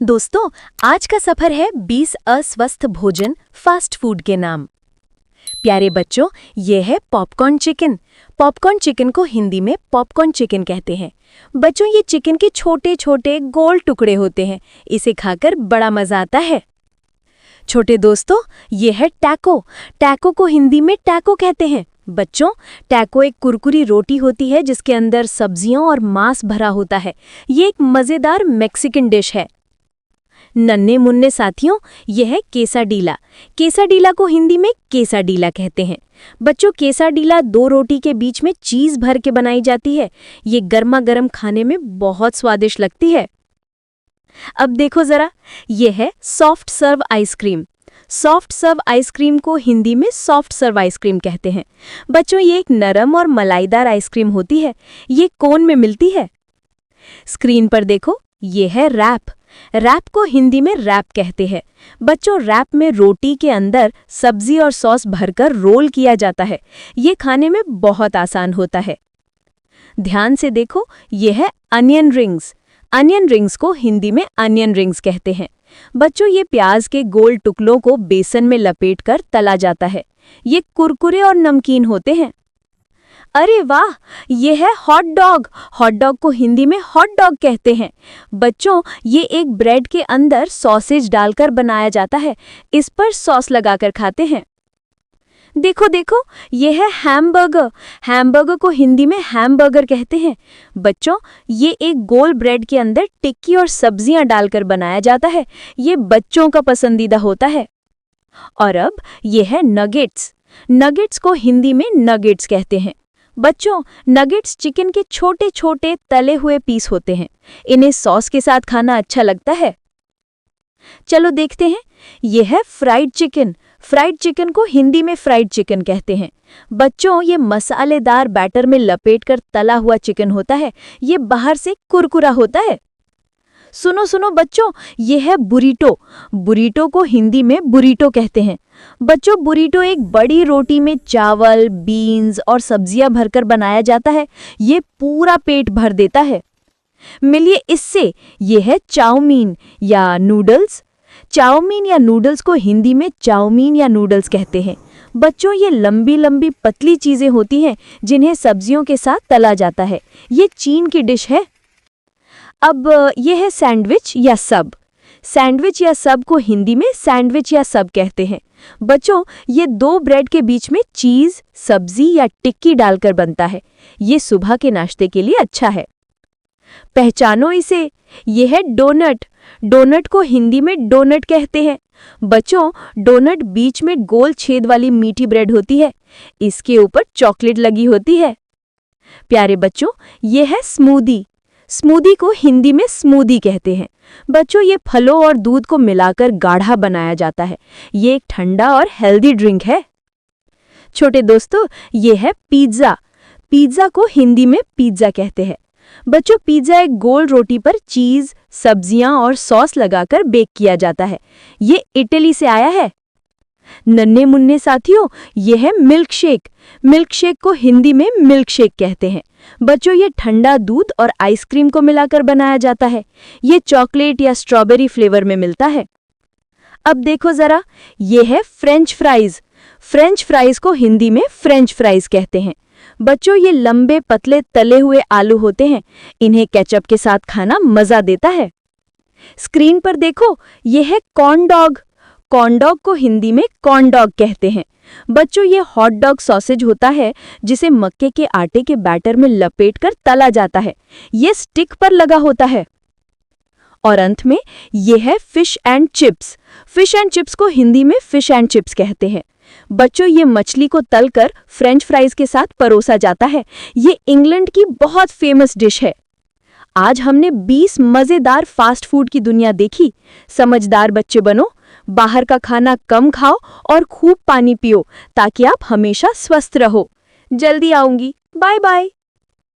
दोस्तों, आज का सफर है 20 अस्वस्थ भोजन फास्ट फूड के नाम। प्यारे बच्चों, ये है पॉपकॉर्न चिकन। पॉपकॉर्न चिकन को हिंदी में पॉपकॉर्न चिकन कहते हैं। बच्चों, ये चिकन के छोटे छोटे गोल टुकड़े होते हैं। इसे खाकर बड़ा मजा आता है। छोटे दोस्तों, ये है टैको। टैको को हिंदी में टैको कहते हैं। बच्चों, टैको एक कुरकुरी रोटी होती है जिसके अंदर सब्जियों और मांस भरा होता है। ये एक मजेदार मैक्सिकन डिश है। नन्हे मुन्ने साथियों, यह है केसाडीला। केसाडीला को हिंदी में केसाडीला कहते हैं। बच्चों, केसाडीला दो रोटी के बीच में चीज भर के बनाई जाती है। ये गर्मा गर्म खाने में बहुत स्वादिष्ट लगती है। अब देखो जरा, यह है soft serve ice cream. Soft serve ice cream को हिंदी में सॉफ्ट सर्व आइसक्रीम कहते हैं। बच्चों, ये एक नरम और मलाईदार आइसक्रीम होती है। ये कोन में मिलती है। स्क्रीन पर देखो, ये है रैप। रैप को हिंदी में रैप कहते हैं। बच्चों, रैप में रोटी के अंदर सब्जी और सॉस भरकर रोल किया जाता है। ये खाने में बहुत आसान होता है। ध्यान से देखो, ये है अनियन रिंग्स। अनियन रिंग्स को हिंदी में अनियन रिंग्स कहते हैं। बच्चों, ये प्याज के गोल टुकड़ों को बेसन में लपेटकर तला जाता है। ये कुरकुरे और नमकीन होते हैं। अरे वाह, ये है हॉट डॉग। हॉट डॉग को हिंदी में हॉट डॉग कहते हैं। बच्चों, ये एक ब्रेड के अंदर सॉसेज डालकर बनाया जाता है। इस पर सॉस लगाकर खाते हैं। देखो देखो, ये है हैमबर्गर। हैमबर्गर को हिंदी में हैमबर्गर कहते हैं। बच्चों, ये एक गोल ब्रेड के अंदर टिक्की और सब्जियां डालकर बनाया जाता है। ये बच्चों का पसंदीदा होता है। और अब ये है नगेट्स। नगेट्स को हिंदी में नगेट्स कहते हैं। बच्चों, नगेट्स चिकन के छोटे छोटे तले हुए पीस होते हैं। इन्हें सॉस के साथ खाना अच्छा लगता है। चलो देखते हैं, यह है फ्राइड चिकन। फ्राइड चिकन को हिंदी में फ्राइड चिकन कहते हैं। बच्चों, ये मसालेदार बैटर में लपेटकर तला हुआ चिकन होता है। ये बाहर से कुरकुरा होता है। सुनो सुनो बच्चों, ये है बुरीटो। बुरीटो को हिंदी में बुरीटो कहते हैं। बच्चों, बुरीटो एक बड़ी रोटी में चावल, बीन्स और सब्जियां भरकर बनाया जाता है। ये पूरा पेट भर देता है। मिलिए इससे, ये है चाउमीन या नूडल्स। चाउमीन या नूडल्स को हिंदी में चाउमीन या नूडल्स कहते हैं। बच्चों, ये लंबी लंबी पतली चीजें होती हैं जिन्हें सब्जियों के साथ तला जाता है। ये चीन की डिश है। अब यह है सैंडविच या सब। सैंडविच या सब को हिंदी में सैंडविच या सब कहते हैं। बच्चों, ये दो ब्रेड के बीच में चीज, सब्जी या टिक्की डालकर बनता है। ये सुबह के नाश्ते के लिए अच्छा है। पहचानो इसे, यह है डोनट। डोनट को हिंदी में डोनट कहते हैं। बच्चों, डोनट बीच में गोल छेद वाली मीठी ब्रेड होती है। इसके ऊपर चॉकलेट लगी होती है। प्यारे बच्चों, यह है स्मूदी। स्मूदी को हिंदी में स्मूदी कहते हैं। बच्चों, ये फलों और दूध को मिलाकर गाढ़ा बनाया जाता है। ये एक ठंडा और हेल्दी ड्रिंक है। छोटे दोस्तों, ये है पिज्ज़ा। पिज्ज़ा को हिंदी में पिज्ज़ा कहते हैं। बच्चों, पिज्ज़ा एक गोल रोटी पर चीज़, सब्जियां और सॉस लगाकर बेक किया जाता है। ये इटली से आया है। नन्हे मुन्ने साथियों, ये है मिल्क शेक। मिल्क शेक को हिंदी में मिल्क शेक कहते हैं। बच्चों, ये ठंडा दूध और आइसक्रीम को मिलाकर बनाया जाता है। ये चॉकलेट या स्ट्रॉबेरी फ्लेवर में मिलता है। अब देखो जरा, ये है फ्रेंच फ्राइज। फ्रेंच फ्राइज को हिंदी में फ्रेंच फ्राइज कहते हैं। बच्चों, ये लंबे पतले तले हुए आलू होते हैं। इन्हें केचप के साथ खाना मजा देता है। स्क्रीन पर देखो, ये है कॉर्न डॉग। कॉर्न डॉग को हिंदी में कॉर्न डॉग कहते हैं। बच्चों, ये हॉट डॉग सॉसेज होता है जिसे मक्के के आटे के बैटर में लपेटकर तला जाता है। ये स्टिक पर लगा होता है। और अंत में ये है fish and chips. Fish and chips को हिंदी में फिश एंड चिप्स कहते हैं। बच्चों, ये मछली को तलकर फ्रेंच फ्राइज के साथ परोसा जाता है। ये इंग्लैंड की बहुत फेमस डिश है। आज हमने 20 मजेदार फास्ट फूड की दुनिया देखी। समझदार बच्चे बनो, बाहर का खाना कम खाओ और खूब पानी पियो ताकि आप हमेशा स्वस्थ रहो। जल्दी आऊंगी। Bye bye.